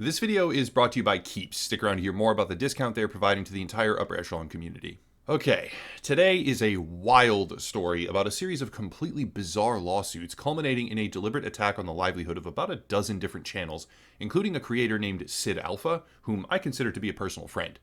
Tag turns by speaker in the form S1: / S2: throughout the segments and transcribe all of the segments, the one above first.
S1: This video is brought to you by Keeps. Stick around to hear more about the discount they're providing to the entire upper echelon community. Okay, today is a wild story about a series of completely bizarre lawsuits culminating in a deliberate attack on the livelihood of about a dozen different channels, including a creator named Sid Alpha, whom I consider to be a personal friend.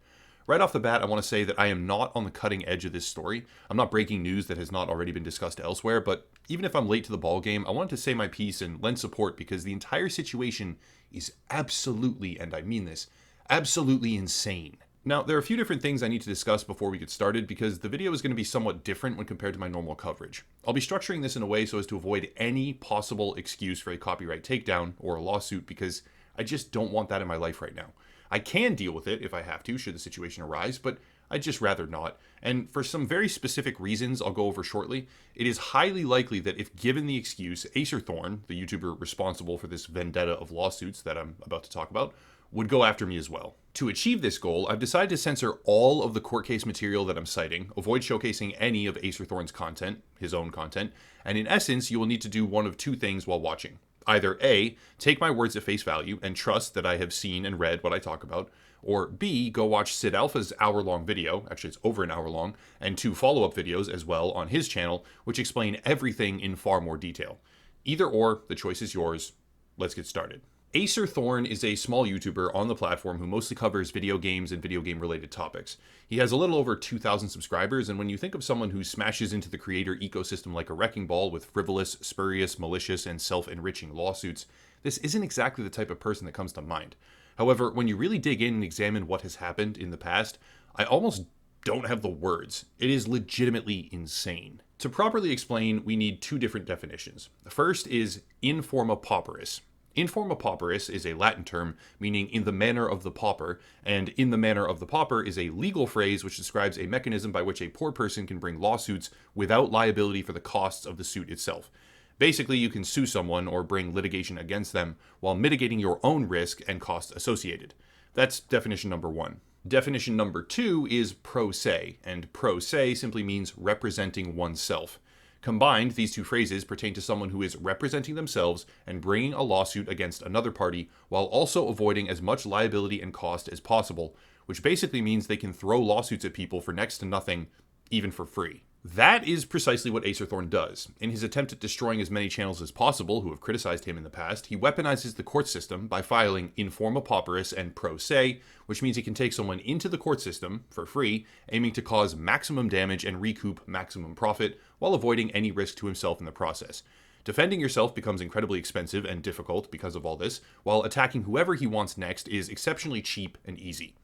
S1: Right off the bat, I want to say that I am not on the cutting edge of this story. I'm not breaking news that has not already been discussed elsewhere, but even if I'm late to the ballgame, I wanted to say my piece and lend support because the entire situation is absolutely, and I mean this, absolutely insane. Now, there are a few different things I need to discuss before we get started because the video is going to be somewhat different when compared to my normal coverage. I'll be structuring this in a way so as to avoid any possible excuse for a copyright takedown or a lawsuit because I just don't want that in my life right now. I can deal with it if I have to, should the situation arise, but I'd just rather not. And for some very specific reasons I'll go over shortly, it is highly likely that if given the excuse, Acerthorn, the YouTuber responsible for this vendetta of lawsuits that I'm about to talk about, would go after me as well. To achieve this goal, I've decided to censor all of the court case material that I'm citing, avoid showcasing any of Acerthorn's content, his own content, and in essence, you will need to do one of two things while watching. Either A, take my words at face value and trust that I have seen and read what I talk about, or B, go watch Sid Alpha's hour-long video, actually it's over an hour long, and 2 follow-up videos as well on his channel, which explain everything in far more detail. Either or, the choice is yours. Let's get started. Acerthorn is a small YouTuber on the platform who mostly covers video games and video game related topics. He has a little over 2,000 subscribers, and when you think of someone who smashes into the creator ecosystem like a wrecking ball with frivolous, spurious, malicious, and self-enriching lawsuits, this isn't exactly the type of person that comes to mind. However, when you really dig in and examine what has happened in the past, I almost don't have the words. It is legitimately insane. To properly explain, we need 2 different definitions. The first is in forma pauperis. In forma pauperis is a Latin term meaning in the manner of the pauper, and in the manner of the pauper is a legal phrase which describes a mechanism by which a poor person can bring lawsuits without liability for the costs of the suit itself. Basically, you can sue someone or bring litigation against them while mitigating your own risk and costs associated. That's definition number 1. Definition number 2 is pro se, and pro se simply means representing oneself. Combined, these 2 phrases pertain to someone who is representing themselves and bringing a lawsuit against another party while also avoiding as much liability and cost as possible, which basically means they can throw lawsuits at people for next to nothing, even for free. That is precisely what Acerthorn does. In his attempt at destroying as many channels as possible who have criticized him in the past, he weaponizes the court system by filing in forma pauperis and pro se, which means he can take someone into the court system for free, aiming to cause maximum damage and recoup maximum profit while avoiding any risk to himself in the process. Defending yourself becomes incredibly expensive and difficult because of all this, while attacking whoever he wants next is exceptionally cheap and easy.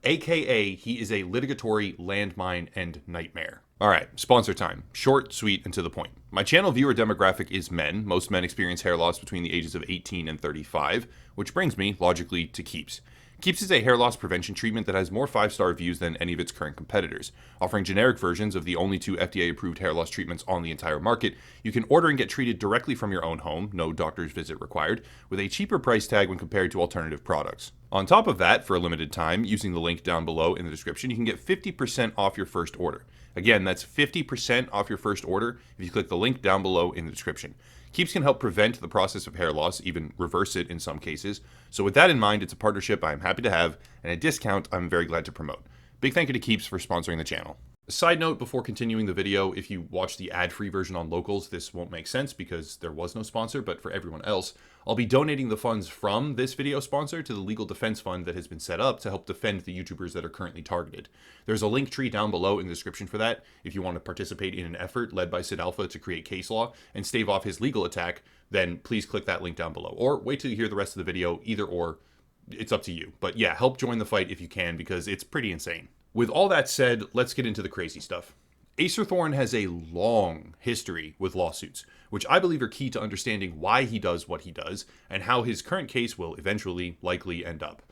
S1: AKA, he is a litigatory landmine and nightmare. Alright, sponsor time. Short, sweet, and to the point. My channel viewer demographic is men. Most men experience hair loss between the ages of 18 and 35, which brings me, logically, to Keeps. Keeps is a hair loss prevention treatment that has more 5-star views than any of its current competitors. Offering generic versions of the only 2 FDA-approved hair loss treatments on the entire market, you can order and get treated directly from your own home, no doctor's visit required, with a cheaper price tag when compared to alternative products. On top of that, for a limited time, using the link down below in the description, you can get 50% off your first order. Again, that's 50% off your first order if you click the link down below in the description. Keeps can help prevent the process of hair loss, even reverse it in some cases. So with that in mind, it's a partnership I'm happy to have, and a discount I'm very glad to promote. Big thank you to Keeps for sponsoring the channel. Side note before continuing the video, if you watch the ad-free version on Locals, this won't make sense because there was no sponsor, but for everyone else, I'll be donating the funds from this video sponsor to the legal defense fund that has been set up to help defend the YouTubers that are currently targeted. There's a link tree down below in the description for that if you want to participate in an effort led by Sid Alpha to create case law and stave off his legal attack, then please click that link down below. Or wait till you hear the rest of the video, either or, it's up to you. But yeah, help join the fight if you can because it's pretty insane. With all that said, let's get into the crazy stuff. Acerthorn has a long history with lawsuits, which I believe are key to understanding why he does what he does, and how his current case will eventually likely end up.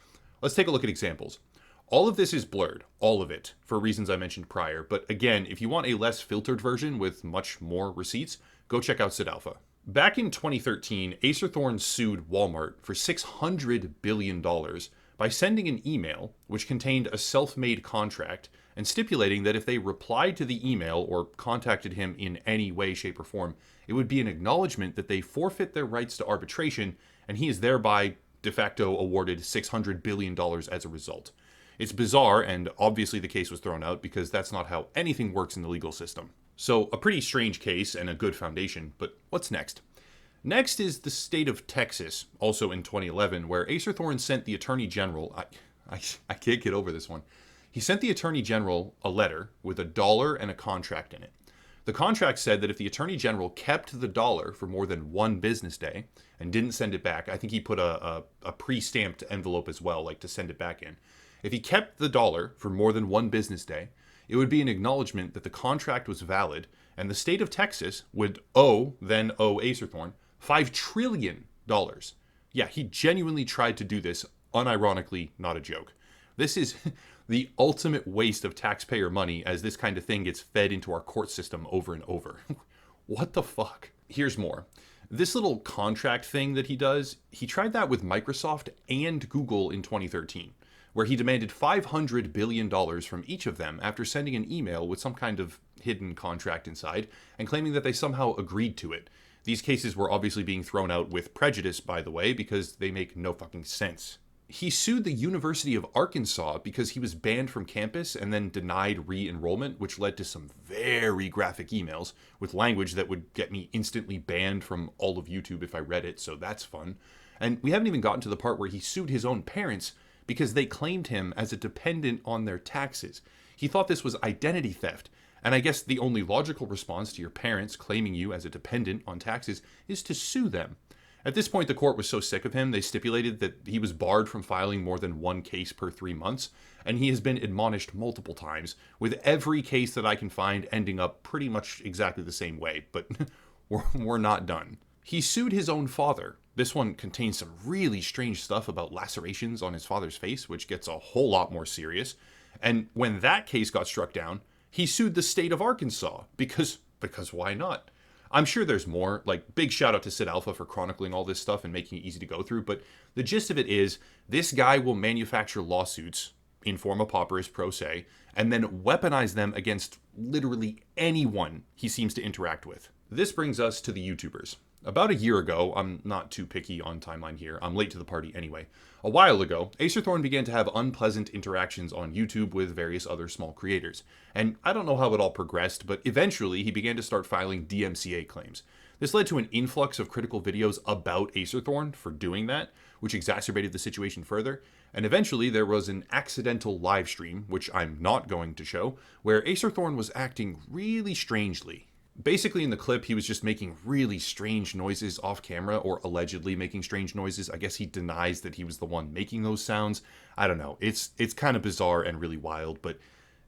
S1: Let's take a look at examples. All of this is blurred, all of it, for reasons I mentioned prior, but again, if you want a less filtered version with much more receipts, go check out Sid Alpha. Back in 2013, Acerthorn sued Walmart for $600 billion by sending an email which contained a self-made contract and stipulating that if they replied to the email or contacted him in any way, shape, or form, it would be an acknowledgement that they forfeit their rights to arbitration and he is thereby de facto awarded $600 billion as a result. It's bizarre, and obviously the case was thrown out because that's not how anything works in the legal system. So, a pretty strange case and a good foundation, but what's next? Next is the state of Texas, also in 2011, where Acerthorn sent the Attorney General, I can't get over this one. He sent the Attorney General a letter with $1 and a contract in it. The contract said that if the Attorney General kept the dollar for more than one business day and didn't send it back, I think he put a pre-stamped envelope as well, like to send it back in. If he kept the dollar for more than one business day, it would be an acknowledgement that the contract was valid, and the state of Texas would owe Acerthorn $5 trillion. Yeah, he genuinely tried to do this, unironically, not a joke. This is the ultimate waste of taxpayer money, as this kind of thing gets fed into our court system over and over. What the fuck? Here's more. This little contract thing that he does, he tried that with Microsoft and Google in 2013, where he demanded $500 billion from each of them after sending an email with some kind of hidden contract inside and claiming that they somehow agreed to it. These cases were obviously being thrown out with prejudice, by the way, because they make no fucking sense. He sued the University of Arkansas because he was banned from campus and then denied re-enrollment, which led to some very graphic emails with language that would get me instantly banned from all of YouTube if I read it, so that's fun. And we haven't even gotten to the part where he sued his own parents because they claimed him as a dependent on their taxes. He thought this was identity theft, and I guess the only logical response to your parents claiming you as a dependent on taxes is to sue them. At this point, the court was so sick of him, they stipulated that he was barred from filing more than one case per 3 months, and he has been admonished multiple times, with every case that I can find ending up pretty much exactly the same way, but we're not done. He sued his own father. This one contains some really strange stuff about lacerations on his father's face, which gets a whole lot more serious. And when that case got struck down, he sued the state of Arkansas, because why not? I'm sure there's more, like big shout out to Sid Alpha for chronicling all this stuff and making it easy to go through, but the gist of it is, this guy will manufacture lawsuits in forma pauperis pro se, and then weaponize them against literally anyone he seems to interact with. This brings us to the YouTubers. About a year ago, I'm not too picky on timeline here, I'm late to the party anyway. A while ago, Acerthorn began to have unpleasant interactions on YouTube with various other small creators. And I don't know how it all progressed, but eventually he began to start filing DMCA claims. This led to an influx of critical videos about Acerthorn for doing that, which exacerbated the situation further. And eventually there was an accidental live stream, which I'm not going to show, where Acerthorn was acting really strangely. Basically, in the clip, he was just making really strange noises off camera, or allegedly making strange noises. I guess he denies that he was the one making those sounds. I don't know. It's kind of bizarre and really wild, but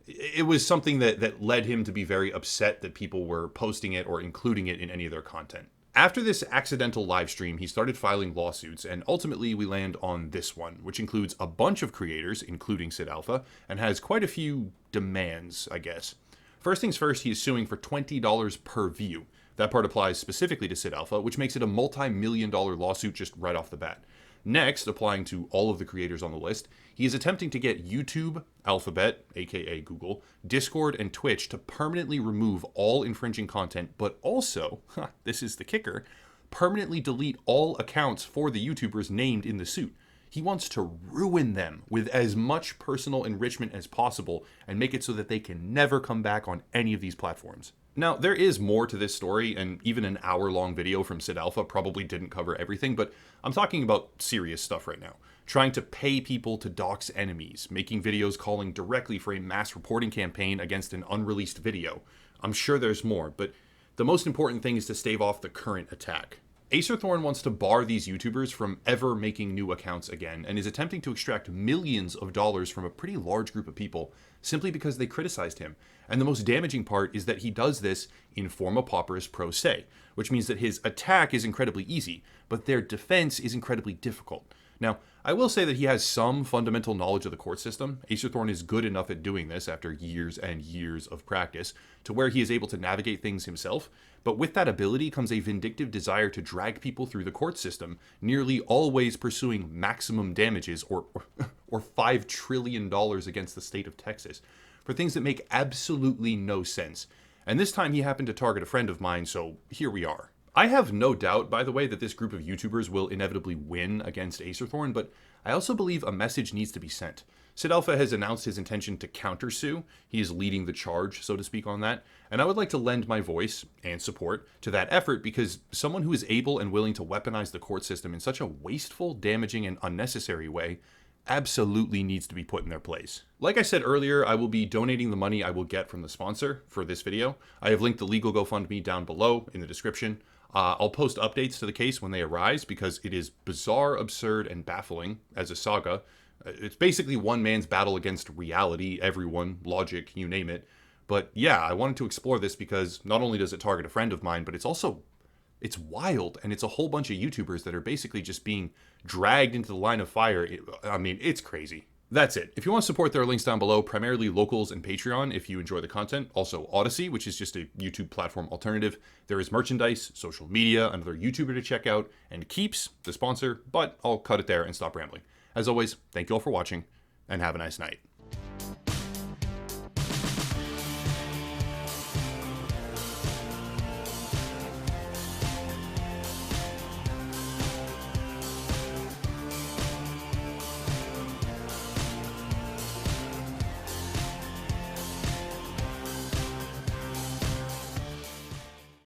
S1: it was something that led him to be very upset that people were posting it or including it in any of their content. After this accidental live stream, he started filing lawsuits, and ultimately we land on this one, which includes a bunch of creators, including Sid Alpha, and has quite a few demands, I guess. First things first, he is suing for $20 per view. That part applies specifically to Sid Alpha, which makes it a multi-million-dollar lawsuit just right off the bat. Next, applying to all of the creators on the list, he is attempting to get YouTube, Alphabet, aka Google, Discord, and Twitch to permanently remove all infringing content, but also, this is the kicker, permanently delete all accounts for the YouTubers named in the suit. He wants to ruin them with as much personal enrichment as possible and make it so that they can never come back on any of these platforms. Now, there is more to this story, and even an hour-long video from Sid Alpha probably didn't cover everything, but I'm talking about serious stuff right now. Trying to pay people to dox enemies, making videos calling directly for a mass reporting campaign against an unreleased video. I'm sure there's more, but the most important thing is to stave off the current attack. Acerthorn wants to bar these YouTubers from ever making new accounts again, and is attempting to extract millions of dollars from a pretty large group of people simply because they criticized him. And the most damaging part is that he does this in forma pauperis pro se, which means that his attack is incredibly easy, but their defense is incredibly difficult. Now, I will say that he has some fundamental knowledge of the court system. Acerthorn is good enough at doing this after years and years of practice, to where he is able to navigate things himself, but with that ability comes a vindictive desire to drag people through the court system, nearly always pursuing maximum damages, or $5 trillion against the state of Texas, for things that make absolutely no sense. And this time he happened to target a friend of mine, so here we are. I have no doubt, by the way, that this group of YouTubers will inevitably win against Acerthorn, but I also believe a message needs to be sent. Sid Alpha has announced his intention to countersue. He is leading the charge, so to speak, on that. And I would like to lend my voice and support to that effort because someone who is able and willing to weaponize the court system in such a wasteful, damaging, and unnecessary way absolutely needs to be put in their place. Like I said earlier, I will be donating the money I will get from the sponsor for this video. I have linked the legal GoFundMe down below in the description. I'll post updates to the case when they arise because it is bizarre, absurd, and baffling as a saga. It's basically one man's battle against reality, everyone, logic, you name it. But yeah, I wanted to explore this because not only does it target a friend of mine, but it's wild, and it's a whole bunch of YouTubers that are basically just being dragged into the line of fire. I mean, it's crazy. That's it. If you want to support, there are links down below, primarily locals and Patreon if you enjoy the content. Also Odyssey, which is just a YouTube platform alternative. There is merchandise, social media, another YouTuber to check out, and Keeps, the sponsor, but I'll cut it there and stop rambling. As always, thank you all for watching, and have a nice night.